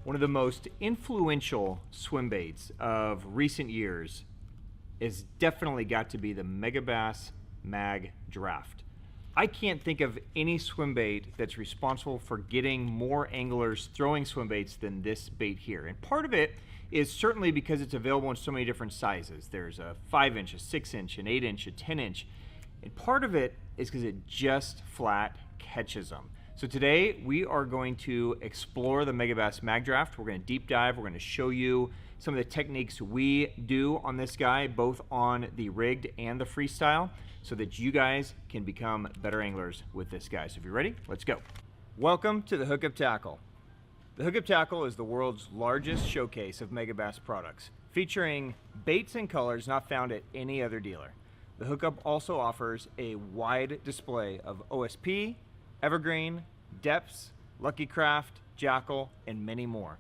One of the most influential swim baits of recent years is definitely got to be the Megabass Magdraft. I can't think of any swim bait that's responsible for getting more anglers throwing swim baits than this bait here. And part of it is certainly because it's available in so many different sizes. There's a 5-inch, a 6-inch, an 8-inch, a 10-inch. And part of it is because it just flat catches them. So today we are going to explore the Megabass Magdraft. We're going to deep dive. We're going to show you some of the techniques we do on this guy, both on the rigged and the freestyle, so that you guys can become better anglers with this guy. So if you're ready, let's go. Welcome to the Hookup Tackle. The Hookup Tackle is the world's largest showcase of Megabass products, featuring baits and colors not found at any other dealer. The Hookup also offers a wide display of OSP, Evergreen, Depths, Lucky Craft, Jackal, and many more.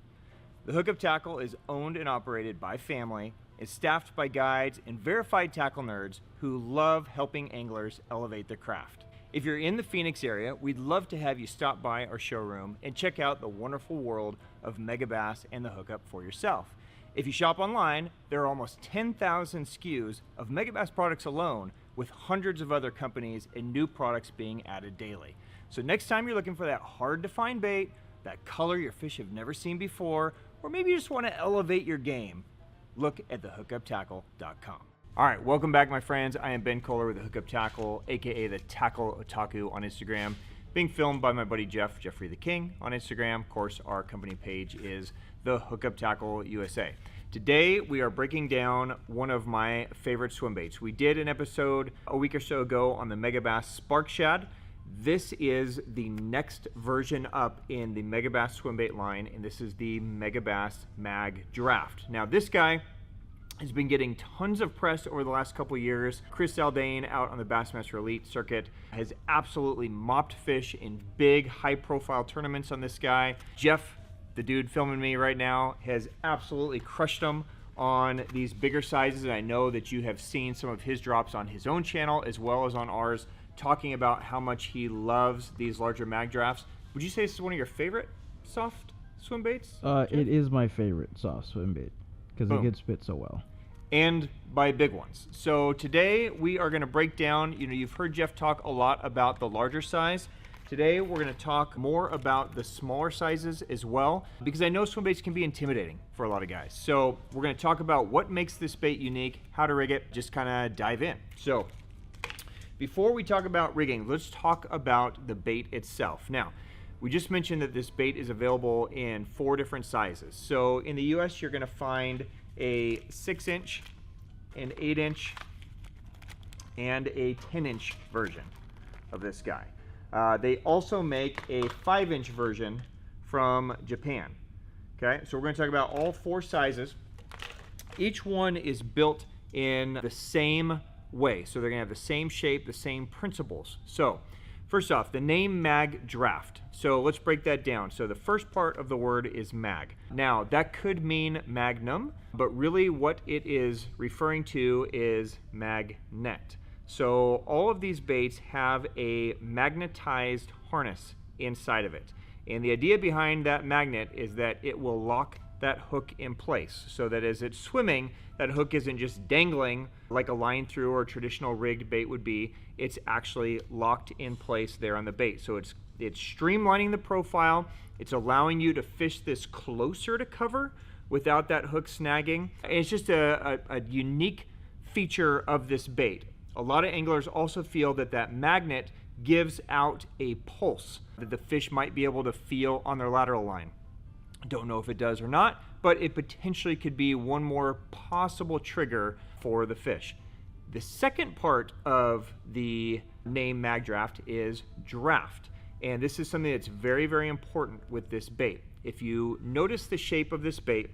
The Hookup Tackle is owned and operated by family, is staffed by guides and verified tackle nerds who love helping anglers elevate their craft. If you're in the Phoenix area, we'd love to have you stop by our showroom and check out the wonderful world of Megabass and the Hookup for yourself. If you shop online, there are almost 10,000 SKUs of Megabass products alone, with hundreds of other companies and new products being added daily. So next time you're looking for that hard to find bait, that color your fish have never seen before, or maybe you just want to elevate your game, look at thehookuptackle.com. All right, welcome back, my friends. I am Ben Kohler with the Hookup Tackle, aka the Tackle Otaku on Instagram, being filmed by my buddy Jeffrey the King on Instagram. Of course, our company page is the Hookup Tackle USA. Today, we are breaking down one of my favorite swim baits. We did an episode a week or so ago on the Megabass Spark Shad. This is the next version up in the Megabass swim bait line, and this is the Megabass Magdraft. Now, this guy has been getting tons of press over the last couple of years. Chris Zaldain out on the Bassmaster Elite circuit has absolutely mopped fish in big, high-profile tournaments on this guy. Jeff, the dude filming me right now, has absolutely crushed them on these bigger sizes, and I know that you have seen some of his drops on his own channel as well as on ours, talking about how much he loves these larger mag drafts. Would you say this is one of your favorite soft swim baits? It is my favorite soft swim bait because it gets bit so well. And by big ones. So today we are going to break down, you've heard Jeff talk a lot about the larger size. Today we're going to talk more about the smaller sizes as well, because I know swim baits can be intimidating for a lot of guys. So we're going to talk about what makes this bait unique, how to rig it, just kind of dive in. So before we talk about rigging, let's talk about the bait itself. Now, we just mentioned that this bait is available in 4 different sizes. So in the US, you're going to find a 6-inch, an 8-inch, and a 10-inch version of this guy. They also make a 5-inch version from Japan. Okay, so we're going to talk about all 4 sizes. Each one is built in the same way, so they're going to have the same shape, the same principles. So first off, the name Magdraft. So let's break that down. So the first part of the word is mag. Now that could mean magnum, but really what it is referring to is magnet. So all of these baits have a magnetized harness inside of it. And the idea behind that magnet is that it will lock that hook in place so that as it's swimming, that hook isn't just dangling like a line through or a traditional rigged bait would be. It's actually locked in place there on the bait. So it's streamlining the profile. It's allowing you to fish this closer to cover without that hook snagging. And it's just a unique feature of this bait. A lot of anglers also feel that that magnet gives out a pulse that the fish might be able to feel on their lateral line. Don't know if it does or not, but it potentially could be one more possible trigger for the fish. The second part of the name Magdraft is draft. And this is something that's very, very important with this bait. If you notice the shape of this bait,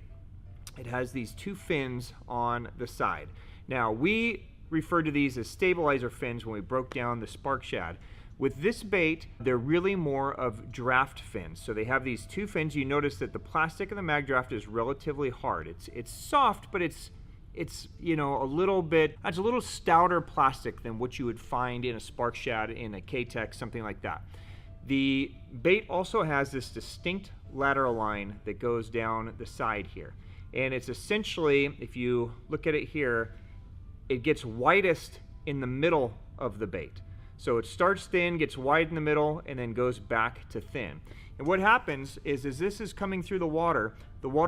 it has these 2 fins on the side. Now, we referred to these as stabilizer fins when we broke down the Spark Shad. With this bait, they're really more of draft fins. So they have these 2 fins. You notice that the plastic of the Magdraft is relatively hard. It's soft, but it's a little bit, it's a little stouter plastic than what you would find in a Spark Shad, in a K-Tech, something like that. The bait also has this distinct lateral line that goes down the side here. And it's essentially, if you look at it here, it gets widest in the middle of the bait. So it starts thin, gets wide in the middle, and then goes back to thin. And what happens is, as this is coming through the water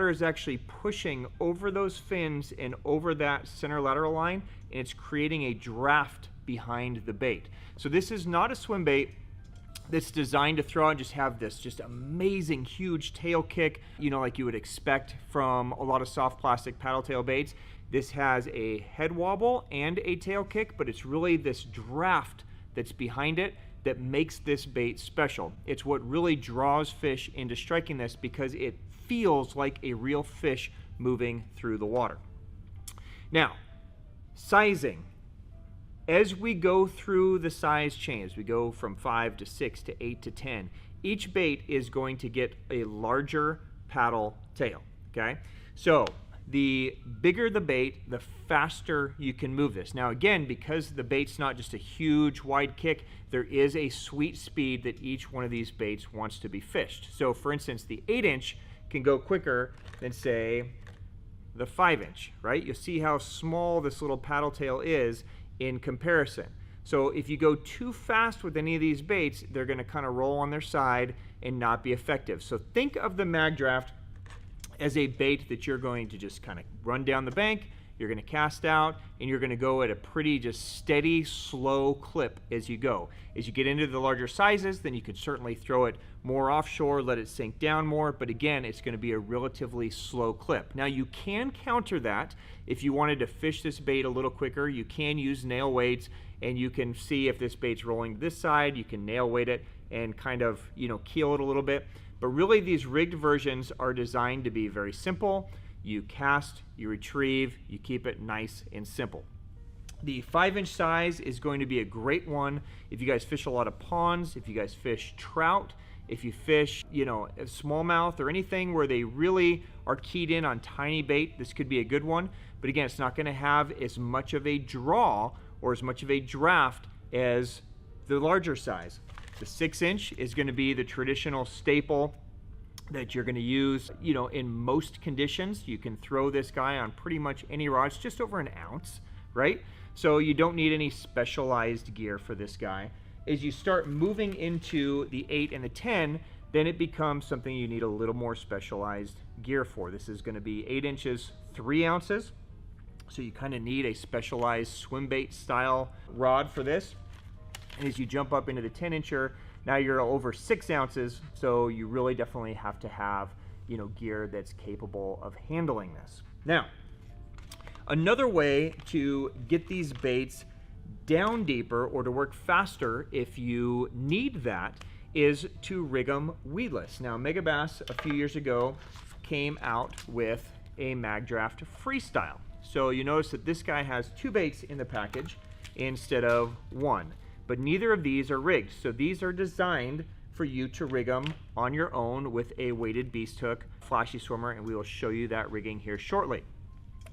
is actually pushing over those fins and over that center lateral line, and it's creating a draft behind the bait. So this is not a swim bait that's designed to throw out and just have this just amazing huge tail kick, you know, like you would expect from a lot of soft plastic paddle tail baits. This has a head wobble and a tail kick, but it's really this draft that's behind it that makes this bait special. It's what really draws fish into striking this, because it feels like a real fish moving through the water. Now, sizing. As we go through the size chain, as we go from 5 to 6 to 8 to 10, each bait is going to get a larger paddle tail, okay? So the bigger the bait, the faster you can move this. Now again, because the bait's not just a huge wide kick, there is a sweet speed that each one of these baits wants to be fished. So for instance, the 8-inch can go quicker than, say, the 5-inch, right? You'll see how small this little paddle tail is in comparison. So if you go too fast with any of these baits, they're going to kind of roll on their side and not be effective. So think of the Magdraft as a bait that you're going to just kind of run down the bank, you're going to cast out, and you're going to go at a pretty just steady, slow clip as you go. As you get into the larger sizes, then you could certainly throw it more offshore, let it sink down more, but again, it's going to be a relatively slow clip. Now you can counter that. If you wanted to fish this bait a little quicker, you can use nail weights, and you can see if this bait's rolling to this side, you can nail weight it and kind of, you know, keel it a little bit. But really, these rigged versions are designed to be very simple. You cast, you retrieve, you keep it nice and simple. The 5-inch size is going to be a great one if you guys fish a lot of ponds, if you guys fish trout, if you fish, you know, smallmouth or anything where they really are keyed in on tiny bait. This could be a good one. But again, it's not going to have as much of a draw or as much of a draft as the larger size. The 6-inch is going to be the traditional staple that you're going to use, you know, in most conditions. You can throw this guy on pretty much any rod. It's just over an ounce, right? So you don't need any specialized gear for this guy. As you start moving into the 8 and the 10, then it becomes something you need a little more specialized gear for. This is going to be 8 inches, 3 ounces. So you kind of need a specialized swim bait style rod for this. And as you jump up into the 10-incher, now you're over 6 ounces, so you really definitely have to have, you know, gear that's capable of handling this. Now, another way to get these baits down deeper or to work faster if you need that is to rig them weedless. Now, Megabass a few years ago came out with a Magdraft Freestyle. So you notice that this guy has 2 baits in the package instead of 1. But neither of these are rigged. So these are designed for you to rig them on your own with a weighted beast hook, flashy swimmer, and we will show you that rigging here shortly.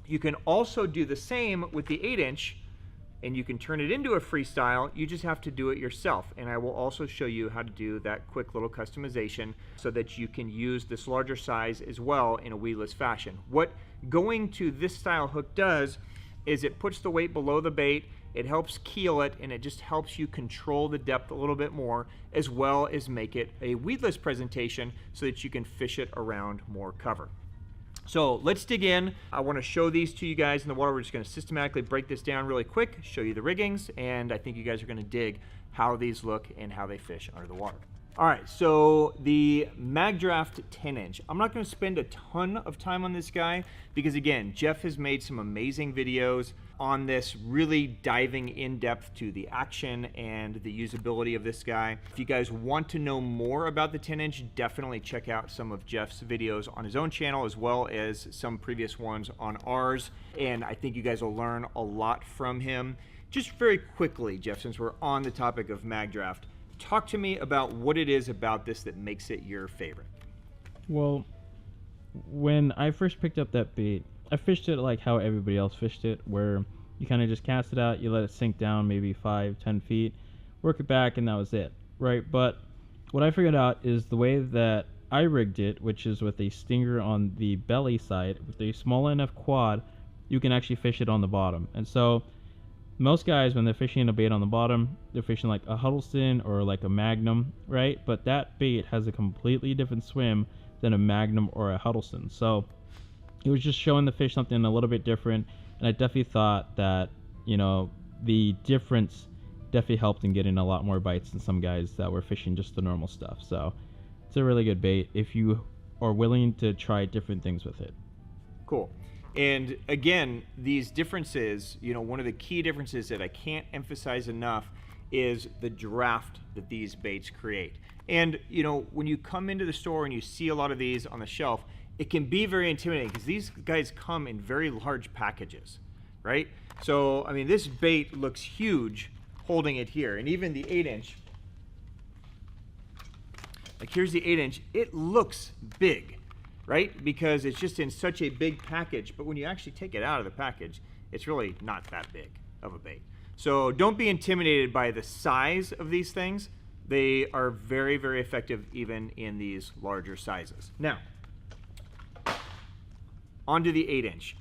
You can also do the same with the 8-inch, and you can turn it into a Freestyle. You just have to do it yourself. And I will also show you how to do that quick little customization so that you can use this larger size as well in a weedless fashion. What going to this style hook does is it puts the weight below the bait, it helps keel it, and it just helps you control the depth a little bit more, as well as make it a weedless presentation so that you can fish it around more cover. So let's dig in. I want to show these to you guys in the water. We're just going to systematically break this down really quick, show you the riggings, and I think you guys are going to dig how these look and how they fish under the water. All right, so the Magdraft 10-inch. I'm not going to spend a ton of time on this guy because, again, Jeff has made some amazing videos on this, really diving in depth to the action and the usability of this guy. If you guys want to know more about the 10-inch, definitely check out some of Jeff's videos on his own channel as well as some previous ones on ours, and I think you guys will learn a lot from him. Just very quickly, Jeff, since we're on the topic of Magdraft, talk to me about what it is about this that makes it your favorite. Well, when I first picked up that bait, I fished it like how everybody else fished it, where you kind of just cast it out, you let it sink down maybe 5-10 feet, work it back, and that was it, right? But what I figured out is the way that I rigged it, which is with a stinger on the belly side, with a small enough quad, you can actually fish it on the bottom. And so most guys, when they're fishing a bait on the bottom, they're fishing like a Huddleston or like a Magnum, right? But that bait has a completely different swim than a Magnum or a Huddleston. So it was just showing the fish something a little bit different, and I definitely thought that, you know, the difference definitely helped in getting a lot more bites than some guys that were fishing just the normal stuff. So it's a really good bait if you are willing to try different things with it. Cool. And again, these differences, you know, one of the key differences that I can't emphasize enough is the draft that these baits create. And, you know, when you come into the store and you see a lot of these on the shelf, it can be very intimidating because these guys come in very large packages, right? So, I mean, this bait looks huge holding it here. And even the 8-inch, like here's the 8-inch, it looks big, right? Because it's just in such a big package, but when you actually take it out of the package, it's really not that big of a bait. So don't be intimidated by the size of these things. They are very, very effective even in these larger sizes. Now, onto the 8-inch.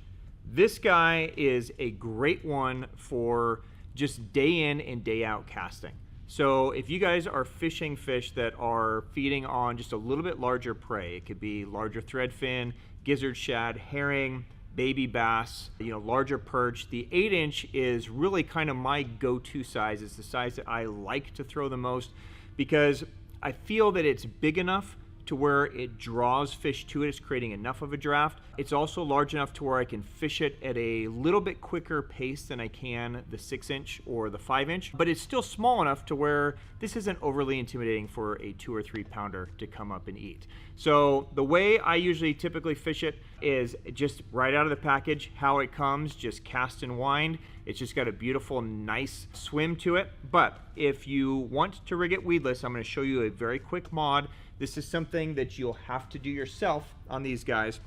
This guy is a great one for just day in and day out casting. So if you guys are fishing fish that are feeding on just a little bit larger prey, it could be larger threadfin, gizzard shad, herring, baby bass, you know, larger perch. The 8-inch is really kind of my go-to size. It's the size that I like to throw the most because I feel that it's big enough to where it draws fish to it. It's creating enough of a draft. It's also large enough to where I can fish it at a little bit quicker pace than I can the 6-inch or the 5-inch, but it's still small enough to where this isn't overly intimidating for a 2 or 3 pounder to come up and eat. So the way I usually typically fish it is just right out of the package, how it comes, just cast and wind. It's just got a beautiful, nice swim to it. But if you want to rig it weedless, I'm going to show you a very quick mod. This is something that you'll have to do yourself on these guys.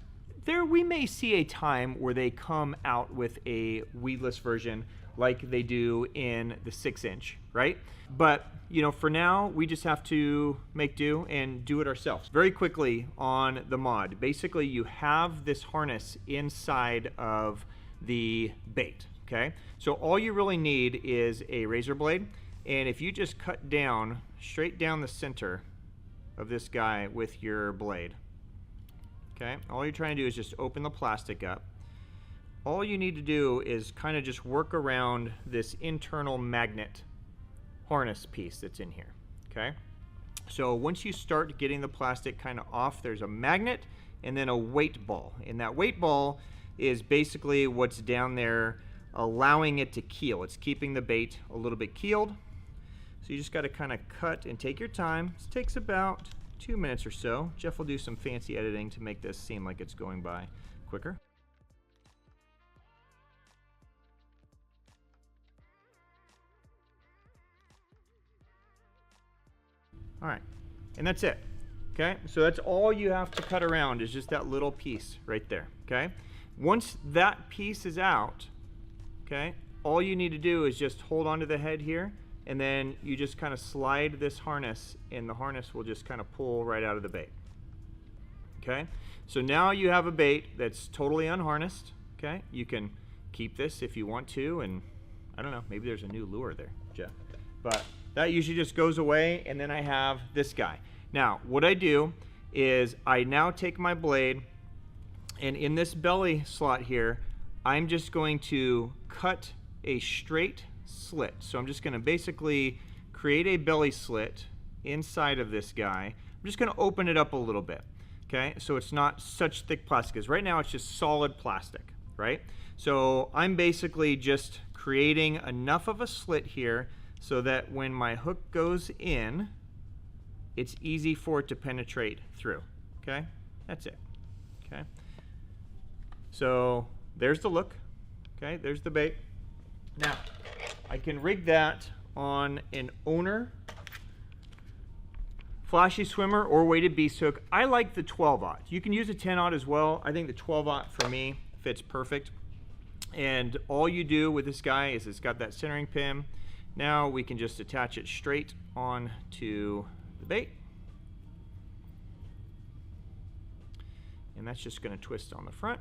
We may see a time where they come out with a weedless version like they do in the 6-inch, right? But, you know, for now, we just have to make do and do it ourselves. Very quickly on the mod, basically you have this harness inside of the bait, okay? So all you really need is a razor blade, and if you just cut down, straight down the center of this guy with your blade. Okay, all you're trying to do is just open the plastic up. All you need to do is kind of just work around this internal magnet harness piece that's in here. Okay, so once you start getting the plastic kind of off, there's a magnet and then a weight ball, and that weight ball is basically what's down there allowing it to keel. It's keeping the bait a little bit keeled. So you just got to kind of cut and take your time. This takes about 2 minutes or so. Jeff will do some fancy editing to make this seem like it's going by quicker. All right, and that's it. Okay, so that's all you have to cut around is just that little piece right there. Okay, once that piece is out, okay, all you need to do is just hold onto the head here, and then you just kind of slide this harness, and the harness will just kind of pull right out of the bait. Okay, so now you have a bait that's totally unharnessed. Okay, you can keep this if you want to, and I don't know, maybe there's a new lure there, Jeff. But that usually just goes away, and then I have this guy. Now, what I do is I now take my blade, and in this belly slot here, I'm just going to cut a straight slit. So I'm just going to basically create a belly slit inside of this guy. I'm just going to open it up a little bit, okay? So it's not such thick plastic, because right now it's just solid plastic, right? So I'm basically just creating enough of a slit here so that when my hook goes in, it's easy for it to penetrate through, okay? That's it, okay? So there's the look, okay? There's the bait. Now, I can rig that on an owner, flashy swimmer, or weighted beast hook. I like the 12-aught. You can use a 10-aught as well. I think the 12-aught for me fits perfect. And all you do with this guy is it's got that centering pin. Now we can just attach it straight on to the bait. and that's just going to twist on the front.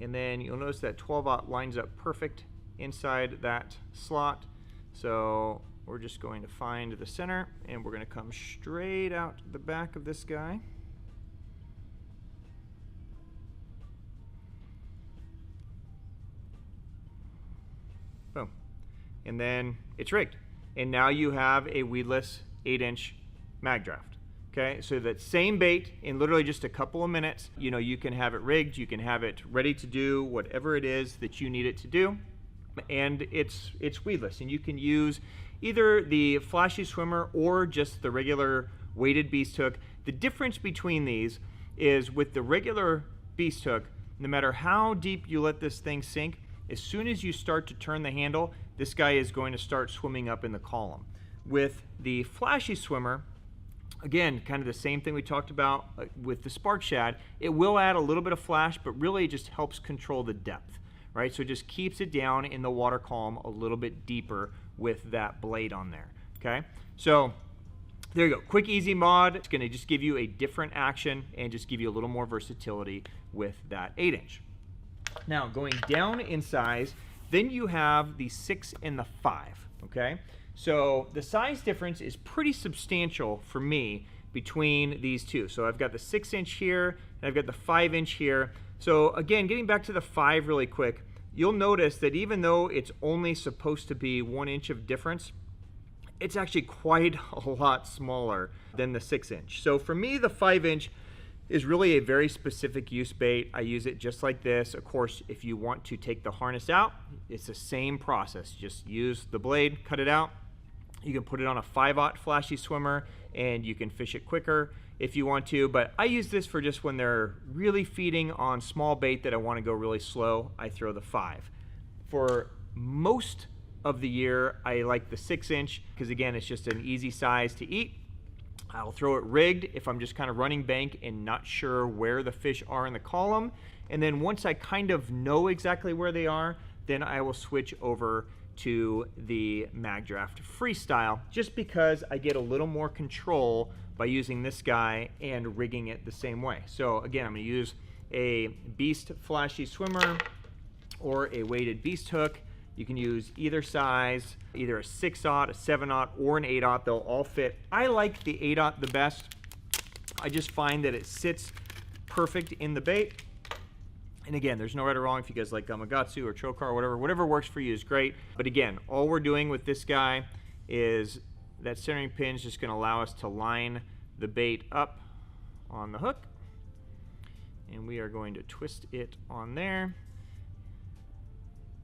And then you'll notice that 12/0 lines up perfect inside that slot. So we're just going to find the center, and we're going to come straight out the back of this guy. Boom. And then it's rigged. And now you have a weedless 8-inch Magdraft. Okay, so that same bait in literally just a couple of minutes, you know, you can have it rigged, you can have it ready to do whatever it is that you need it to do, and it's weedless. And you can use either the flashy swimmer or just the regular weighted beast hook. The difference between these is with the regular beast hook, no matter how deep you let this thing sink, as soon as you start to turn the handle, this guy is going to start swimming up in the column. With the flashy swimmer, again, kind of the same thing we talked about with the spark shad. It will add a little bit of flash, but really it just helps control the depth, right? So it just keeps it down in the water column a little bit deeper with that blade on there, okay? So there you go, quick, easy mod. It's gonna just give you a different action and just give you a little more versatility with that 8-inch. Now, going down in size, then you have the 6 and the 5, okay? So the size difference is pretty substantial for me between these two. So I've got the 6-inch here, and I've got the 5-inch here. So again, getting back to the 5 really quick, you'll notice that even though it's only supposed to be 1 inch of difference, it's actually quite a lot smaller than the 6-inch. So for me, the 5-inch is really a very specific use bait. I use it just like this. Of course, if you want to take the harness out, it's the same process. Just use the blade, cut it out. You can put it on a 5/0 flashy swimmer and you can fish it quicker if you want to, but I use this for just when they're really feeding on small bait that I want to go really slow. I throw the 5. For most of the year, I like the 6-inch because again, it's just an easy size to eat. I'll throw it rigged if I'm just kind of running bank and not sure where the fish are in the column. And then once I kind of know exactly where they are, then I will switch over to the Magdraft Freestyle, just because I get a little more control by using this guy and rigging it the same way. So again, I'm going to use a beast flashy swimmer or a weighted beast hook. You can use either size, either a 6/0, a 7/0, or an 8/0. They'll all fit. I like the 8/0 the best. I just find that it sits perfect in the bait. And again, there's no right or wrong if you guys like Gamakatsu or Chokar or whatever works for you is great. But again, all we're doing with this guy is that centering pin is just going to allow us to line the bait up on the hook. And we are going to twist it on there.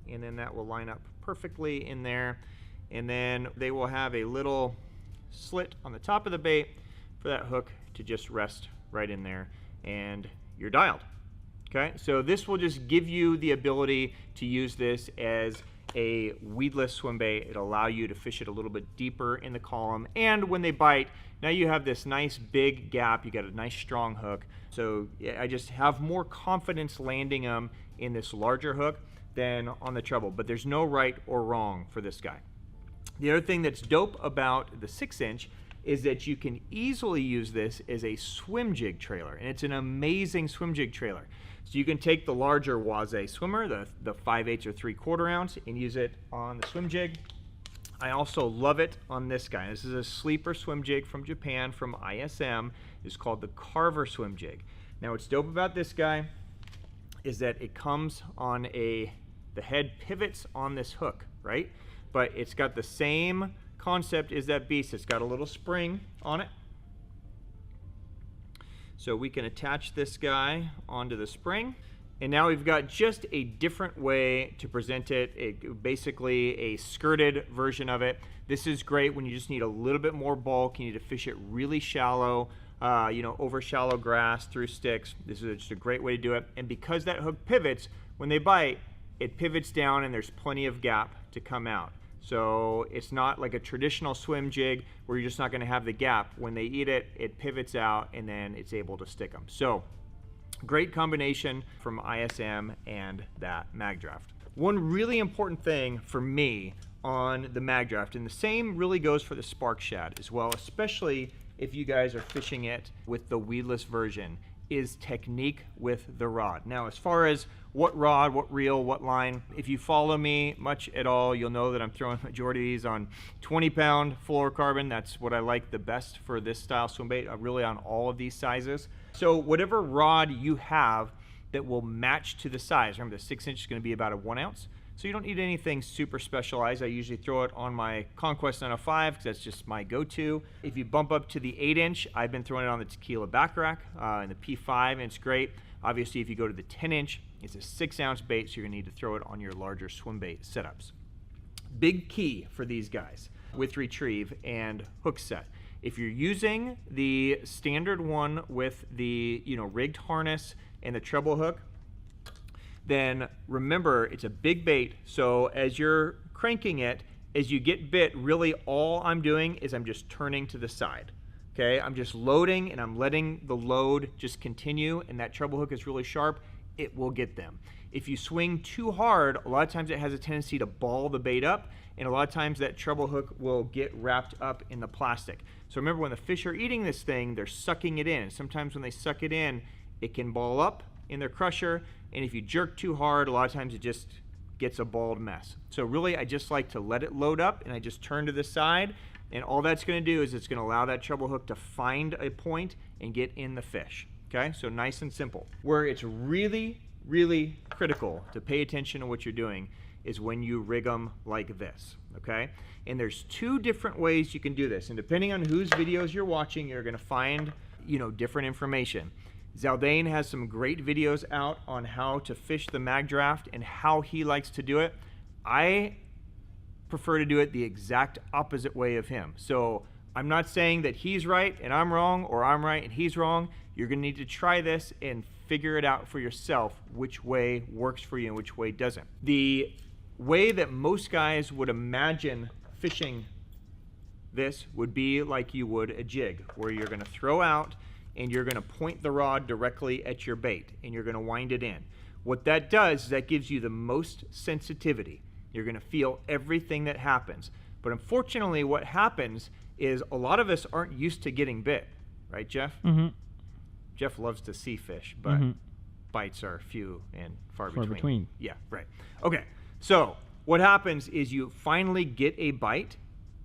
And then that will line up perfectly in there. And then they will have a little slit on the top of the bait for that hook to just rest right in there. And you're dialed. Okay, so this will just give you the ability to use this as a weedless swim bait. It'll allow you to fish it a little bit deeper in the column. And when they bite, now you have this nice big gap. You got a nice strong hook. So yeah, I just have more confidence landing them in this larger hook than on the treble. But there's no right or wrong for this guy. The other thing that's dope about the 6-inch is that you can easily use this as a swim jig trailer. And it's an amazing swim jig trailer. So you can take the larger Waze swimmer, the 5/8 or 3/4 ounce, and use it on the swim jig. I also love it on this guy. This is a sleeper swim jig from Japan, from ISM. It's called the Carver Swim Jig. Now what's dope about this guy is that it comes on the head pivots on this hook, right? But it's got the same concept as that beast. It's got a little spring on it. So we can attach this guy onto the spring. And now we've got just a different way to present it. Basically a skirted version of it. This is great when you just need a little bit more bulk. You need to fish it really shallow, over shallow grass, through sticks. This is just a great way to do it. And because that hook pivots, when they bite, it pivots down and there's plenty of gap to come out. So it's not like a traditional swim jig where you're just not going to have the gap. When they eat it, it pivots out and then it's able to stick them. So great combination from ISM and that Magdraft. One really important thing for me on the Magdraft, and the same really goes for the Spark Shad as well, especially if you guys are fishing it with the weedless version, is technique with the rod. Now, as far as what rod, what reel, what line, if you follow me much at all, you'll know that I'm throwing majority of these on 20-pound fluorocarbon. That's what I like the best for this style swim bait, really on all of these sizes. So whatever rod you have that will match to the size. Remember, the 6-inch is going to be about a 1 ounce. So you don't need anything super specialized. I usually throw it on my Conquest 905 because that's just my go-to. If you bump up to the 8-inch, I've been throwing it on the Tequila back rack and the P5, and it's great. Obviously, if you go to the 10-inch, it's a 6-ounce bait, so you're gonna need to throw it on your larger swim bait setups. Big key for these guys with retrieve and hook set. If you're using the standard one with the rigged harness and the treble hook, then remember it's a big bait, so as you're cranking it, as you get bit, really all I'm doing is I'm just turning to the side. Okay, I'm just loading and I'm letting the load just continue, and that treble hook is really sharp, it will get them. If you swing too hard, a lot of times it has a tendency to ball the bait up, and a lot of times that treble hook will get wrapped up in the plastic. So remember, when the fish are eating this thing, they're sucking it in. Sometimes when they suck it in, it can ball up in their crusher, and if you jerk too hard, a lot of times it just gets a balled mess. So really, I just like to let it load up, and I just turn to the side, and all that's going to do is it's going to allow that treble hook to find a point and get in the fish. Okay, so nice and simple. Where it's really, really critical to pay attention to what you're doing is when you rig them like this. Okay, and there's two different ways you can do this, and depending on whose videos you're watching, you're going to find different information. Zaldane has some great videos out on how to fish the Magdraft and how he likes to do it. I prefer to do it the exact opposite way of him. So I'm not saying that he's right and I'm wrong, or I'm right and he's wrong. You're going to need to try this and figure it out for yourself, which way works for you and which way doesn't. The way that most guys would imagine fishing this would be like you would a jig, where you're going to throw out and you're going to point the rod directly at your bait, and you're going to wind it in. What that does is that gives you the most sensitivity. You're going to feel everything that happens. But unfortunately, what happens is a lot of us aren't used to getting bit. Right, Jeff? Mm-hmm. Jeff loves to see fish, but bites are few and far between. Yeah, right. Okay, so what happens is you finally get a bite,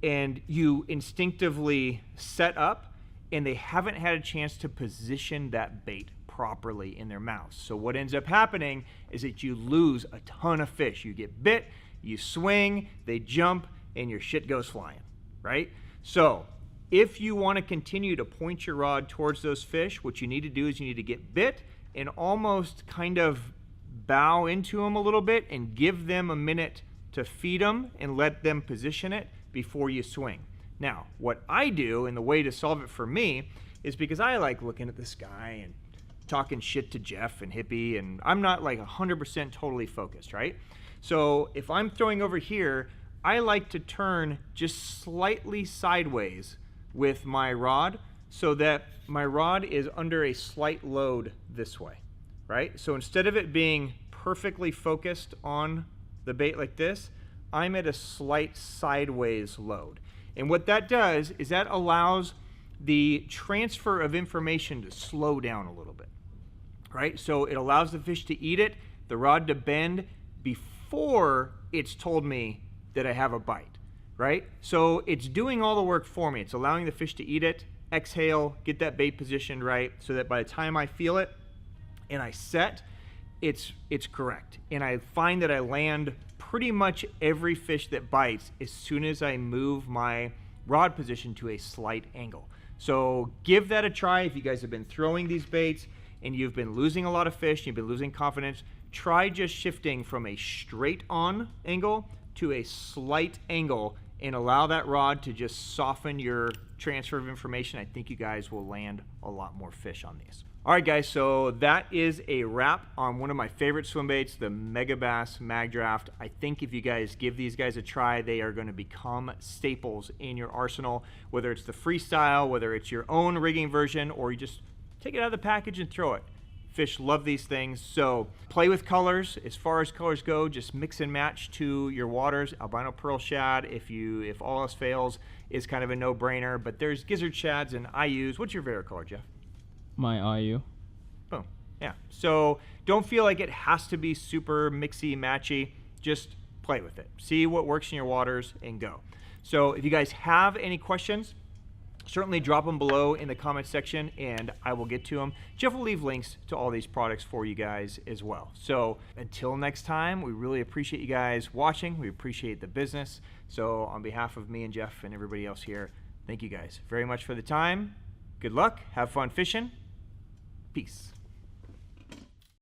and you instinctively set up, and they haven't had a chance to position that bait properly in their mouths. So what ends up happening is that you lose a ton of fish. You get bit, you swing, they jump, and your shit goes flying, right? So if you want to continue to point your rod towards those fish, what you need to do is you need to get bit and almost kind of bow into them a little bit and give them a minute to feed them and let them position it before you swing. Now, what I do, and the way to solve it for me, is because I like looking at the sky and talking shit to Jeff and Hippie, and I'm not like 100% totally focused, right? So if I'm throwing over here, I like to turn just slightly sideways with my rod so that my rod is under a slight load this way, right? So instead of it being perfectly focused on the bait like this, I'm at a slight sideways load. And what that does is that allows the transfer of information to slow down a little bit, right? So it allows the fish to eat it, the rod to bend before it's told me that I have a bite, right? So it's doing all the work for me. It's allowing the fish to eat it, exhale, get that bait positioned right, so that by the time I feel it and I set, it's correct. And I find that I land pretty much every fish that bites as soon as I move my rod position to a slight angle. So give that a try. If you guys have been throwing these baits and you've been losing a lot of fish, you've been losing confidence, try just shifting from a straight on angle to a slight angle and allow that rod to just soften your transfer of information. I think you guys will land a lot more fish on these. All right, guys, so that is a wrap on one of my favorite swim baits, the Megabass Magdraft. I think if you guys give these guys a try, they are going to become staples in your arsenal, whether it's the Freestyle, whether it's your own rigging version, or you just take it out of the package and throw it. Fish love these things. So play with colors. As far as colors go, just mix and match to your waters. Albino pearl shad, if all else fails, is kind of a no-brainer. But there's gizzard shads and IUs. What's your favorite color, Jeff? My IU. Boom. Yeah. So don't feel like it has to be super mixy matchy. Just play with it. See what works in your waters and go. So if you guys have any questions, certainly drop them below in the comment section and I will get to them. Jeff will leave links to all these products for you guys as well. So until next time, we really appreciate you guys watching. We appreciate the business. So on behalf of me and Jeff and everybody else here, thank you guys very much for the time. Good luck. Have fun fishing. Peace.